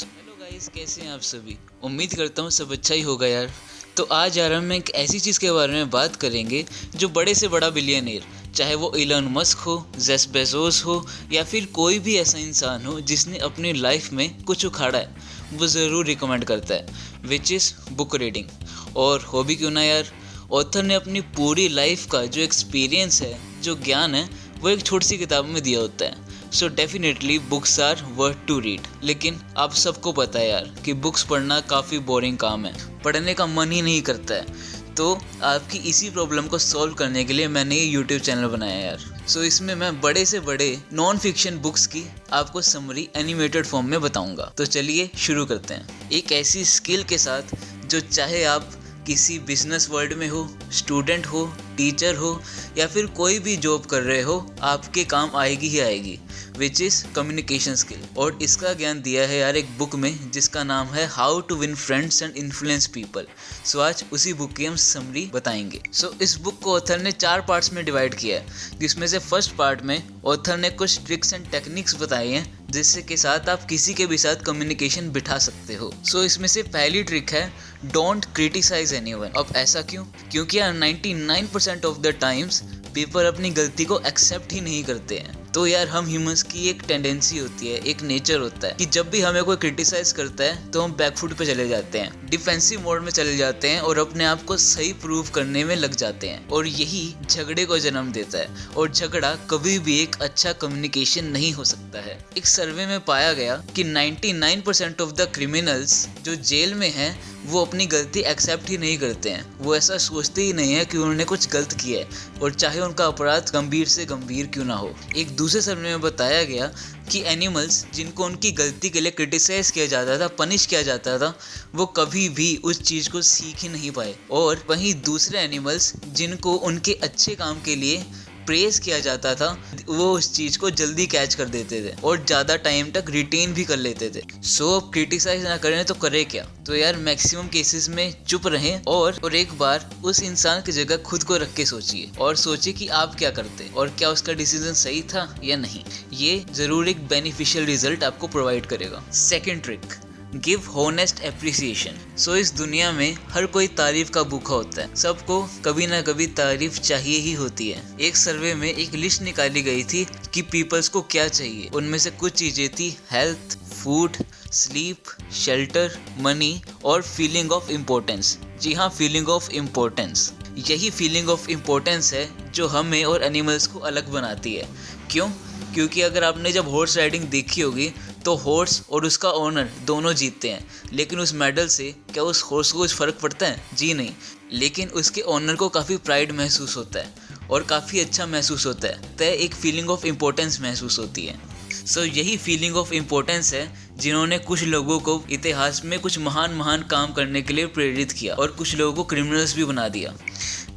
Hello guys, कैसे हैं आप सभी। उम्मीद करता हूँ सब अच्छा ही होगा यार। तो आज यार हम एक ऐसी चीज़ के बारे में बात करेंगे जो बड़े से बड़ा बिलियनियर, चाहे वो इलन मस्क हो, जेफ बेजोस हो या फिर कोई भी ऐसा इंसान हो जिसने अपनी लाइफ में कुछ उखाड़ा है, वो ज़रूर रिकमेंड करता है, विच इज़ बुक रीडिंग। और हो भी क्यों ना यार, ऑथर ने अपनी पूरी लाइफ का जो एक्सपीरियंस है, जो ज्ञान है, वो एक छोटी सी किताब में दिया होता है। So definitely books are worth to read. लेकिन आप सबको पता है यार कि बुक्स पढ़ना काफ़ी बोरिंग काम है, पढ़ने का मन ही नहीं करता है। तो आपकी इसी प्रॉब्लम को सॉल्व करने के लिए मैंने ये यूट्यूब चैनल बनाया यार। सो इसमें मैं बड़े से बड़े नॉन फिक्शन बुक्स की आपको समरी एनिमेटेड फॉर्म में बताऊंगा। तो चलिए शुरू करते हैं, एक ऐसी स्किल के साथ जो चाहे आप किसी बिजनेस वर्ल्ड में हो, स्टूडेंट हो, टीचर हो या फिर कोई भी जॉब कर रहे हो, आपके काम आएगी ही आएगी, विच इज़ कम्युनिकेशन स्किल। और इसका ज्ञान दिया है यार एक बुक में जिसका नाम है how to win friends and influence people. So आज उसी बुक की हम समरी बताएंगे। सो इस बुक को ऑथर ने 4 पार्ट्स में डिवाइड किया है, जिसमें से फर्स्ट पार्ट में ऑथर ने कुछ ट्रिक्स एंड टेक्निक्स बताई हैं जिससे के साथ आप किसी के भी साथ कम्युनिकेशन बिठा सकते हो। सो इसमें से पहली ट्रिक है डोंट क्रिटिसाइज एनीवन। अब ऐसा क्यों? क्योंकि यार 99% ऑफ द टाइम्स पीपल अपनी गलती को एक्सेप्ट ही नहीं करते हैं। तो यार हम ह्यूमंस की एक टेंडेंसी होती है, एक नेचर होता है कि जब भी हमें कोई क्रिटिसाइज करता है तो हम बैकफुट पे चले जाते हैं, डिफेंसिव मोड में चले जाते हैं और अपने आप को सही प्रूव करने में लग जाते हैं। और यही झगड़े को जन्म देता है, और झगड़ा कभी भी एक अच्छा कम्युनिकेशन नहीं हो सकता है। एक सर्वे में पाया गया कि 99% ऑफ द क्रिमिनल्स जो जेल में हैं वो अपनी गलती एक्सेप्ट ही नहीं करते हैं। वो ऐसा सोचते ही नहीं है कि उन्होंने कुछ गलत किया है, और चाहे उनका अपराध गंभीर से गंभीर क्यों ना हो। एक दूसरे सर्वे में बताया गया कि एनिमल्स जिनको उनकी गलती के लिए क्रिटिसाइज किया जाता था, पनिश किया जाता था, वो कभी भी उस चीज़ को सीख ही नहीं पाए। और वहीं दूसरे एनिमल्स जिनको उनके अच्छे काम के लिए प्रेज किया जाता था, वो उस चीज़ को जल्दी कैच कर देते थे और ज़्यादा टाइम तक रिटेन भी कर लेते थे। सो अब क्रिटिसाइज ना करें तो करें क्या? तो यार मैक्सिमम केसेस में चुप रहें और एक बार उस इंसान की जगह खुद को रख के सोचिए, और सोचिए कि आप क्या करते और क्या उसका डिसीजन सही था या नहीं। ये ज़रूर एक बेनिफिशियल रिजल्ट आपको प्रोवाइड करेगा। Second trick, give honest appreciation. So इस दुनिया में हर कोई तारीफ का भूखा होता है, सबको कभी ना कभी तारीफ चाहिए ही होती है। एक सर्वे में एक लिस्ट निकाली गई थी कि पीपल्स को क्या चाहिए। उनमें से कुछ चीजें थी health, food, sleep, shelter, money और फीलिंग ऑफ इम्पोर्टेंस। जी हाँ, फीलिंग ऑफ इम्पोर्टेंस। यही फीलिंग ऑफ इम्पोर्टेंस है जो हमें और एनिमल्स को अलग बनाती है। क्यों? क्योंकि अगर आपने जब हॉर्स राइडिंग देखी होगी तो हॉर्स और उसका ओनर दोनों जीतते हैं, लेकिन उस मेडल से क्या उस हॉर्स को कुछ फ़र्क पड़ता है? जी नहीं। लेकिन उसके ओनर को काफ़ी प्राइड महसूस होता है और काफ़ी अच्छा महसूस होता है, तो एक फीलिंग ऑफ इम्पोर्टेंस महसूस होती है। सो यही फीलिंग ऑफ इम्पोर्टेंस है जिन्होंने कुछ लोगों को इतिहास में कुछ महान महान काम करने के लिए प्रेरित किया और कुछ लोगों को क्रिमिनल्स भी बना दिया।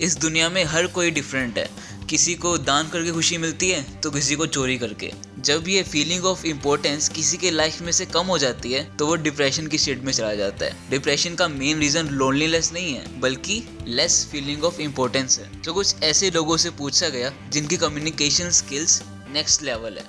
इस दुनिया में हर कोई डिफरेंट है, किसी को दान करके खुशी मिलती है तो किसी को चोरी करके। जब ये फीलिंग ऑफ इम्पोर्टेंस किसी के लाइफ में से कम हो जाती है तो वो डिप्रेशन की स्टेट में चला जाता है। डिप्रेशन का मेन रीजन लोनलीनेस नहीं है, बल्कि लेस फीलिंग ऑफ इम्पोर्टेंस है। तो कुछ ऐसे लोगों से पूछा गया जिनकी कम्युनिकेशन स्किल्स नेक्स्ट लेवल है,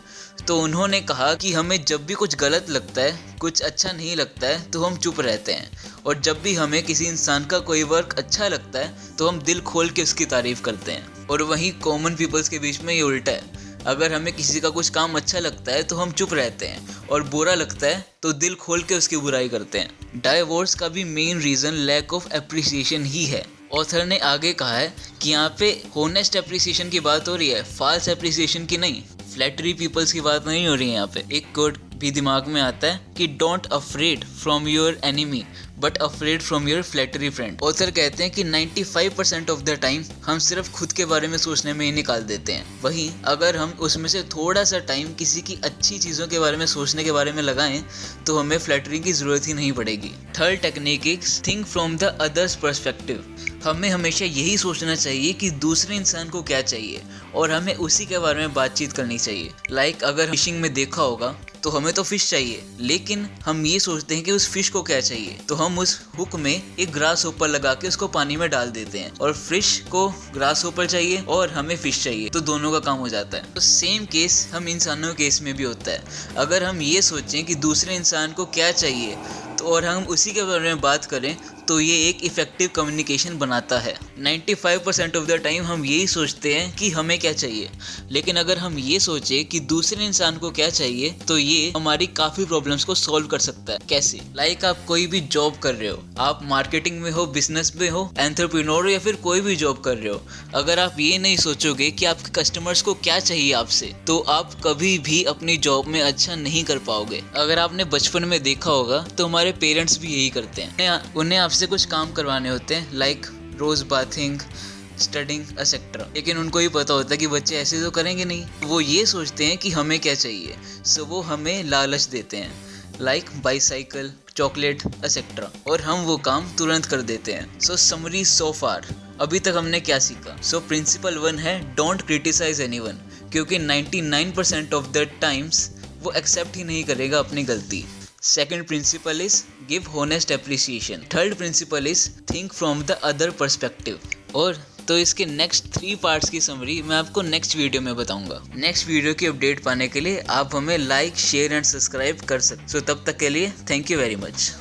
तो उन्होंने कहा कि हमें जब भी कुछ गलत लगता है, कुछ अच्छा नहीं लगता है, तो हम चुप रहते हैं, और जब भी हमें किसी इंसान का कोई वर्क अच्छा लगता है तो हम दिल खोल के उसकी तारीफ करते हैं। और वहीं कॉमन पीपल्स के बीच में ये उल्टा है, अगर हमें किसी का कुछ काम अच्छा लगता है तो हम चुप रहते हैं, और बुरा लगता है तो दिल खोल के उसकी बुराई करते हैं। डाइवोर्स का भी main reason lack of appreciation ही है। ऑथर ने आगे कहा है कि यहाँ पे होनेस्ट एप्रिसिएशन की बात हो रही है, फॉल्स एप्रिसिएशन की नहीं, फ्लैटरी पीपल्स की बात नहीं हो रही है यहाँ पे। एक कोट भी दिमाग में आता है कि don't afraid from your enemy but afraid from your flattery friend. Author कहते हैं कि 95% ऑफ द टाइम हम सिर्फ खुद के बारे में सोचने में ही निकाल देते हैं। वहीं अगर हम उसमें से थोड़ा सा टाइम किसी की अच्छी चीज़ों के बारे में सोचने के बारे में लगाएं तो हमें फ्लैटरिंग की ज़रूरत ही नहीं पड़ेगी। Third technique is think from the others perspective. हमें हमेशा यही सोचना चाहिए कि दूसरे इंसान को क्या चाहिए और हमें उसी के बारे में बातचीत करनी चाहिए। लाइक अगर फिशिंग में देखा होगा तो हमें तो फिश चाहिए, लेकिन हम ये सोचते हैं कि उस फिश को क्या चाहिए, तो हम उस हुक में एक ग्रास होपर लगा के उसको पानी में डाल देते हैं और फिश को ग्रास होपर चाहिए और हमें फिश चाहिए, तो दोनों का काम हो जाता है। तो सेम केस हम इंसानों के केस में भी होता है। अगर हम ये सोचें कि दूसरे इंसान को क्या चाहिए तो और हम उसी के बारे में बात करें तो ये एक इफेक्टिव कम्युनिकेशन बनाता है। 95% ऑफ द टाइम हम यही सोचते हैं कि हमें क्या चाहिए, लेकिन अगर हम ये सोचें कि दूसरे इंसान को क्या चाहिए तो ये हमारी काफ़ी प्रॉब्लम्स को सॉल्व कर सकता है। कैसे? लाइक आप कोई भी जॉब कर रहे हो, आप मार्केटिंग में हो, बिजनेस में हो, एंटरप्रेन्योर हो या फिर कोई भी जॉब कर रहे हो, अगर आप ये नहीं सोचोगे कि आपके कस्टमर्स को क्या चाहिए आपसे, तो आप कभी भी अपनी जॉब में अच्छा नहीं कर पाओगे। अगर आपने बचपन में देखा होगा तो हमारे पेरेंट्स भी यही करते हैं, उन्हें आपसे कुछ काम करवाने होते हैं लाइक रोज बाथिंग, स्टडिंग एक्सेट्रा, लेकिन उनको ही पता होता है कि बच्चे ऐसे तो करेंगे नहीं। वो ये सोचते हैं कि हमें क्या चाहिए, सो वो हमें लालच देते हैं लाइक बाईसाइकिल, चॉकलेट एक्सेट्रा, और हम वो काम तुरंत कर देते हैं। सो समरी सो फार, अभी तक हमने क्या सीखा? सो प्रिंसिपल 1 है डोंट क्रिटिसाइज एनीवन, क्योंकि 99% ऑफ द टाइम्स वो एक्सेप्ट ही नहीं करेगा अपनी गलती। Second principle is give honest appreciation. Third principle is think from the other perspective. और तो इसके नेक्स्ट 3 पार्ट्स की समरी मैं आपको नेक्स्ट वीडियो में बताऊंगा। नेक्स्ट वीडियो की अपडेट पाने के लिए आप हमें लाइक, शेयर एंड सब्सक्राइब कर सकते। सो तब तक के लिए थैंक यू वेरी मच।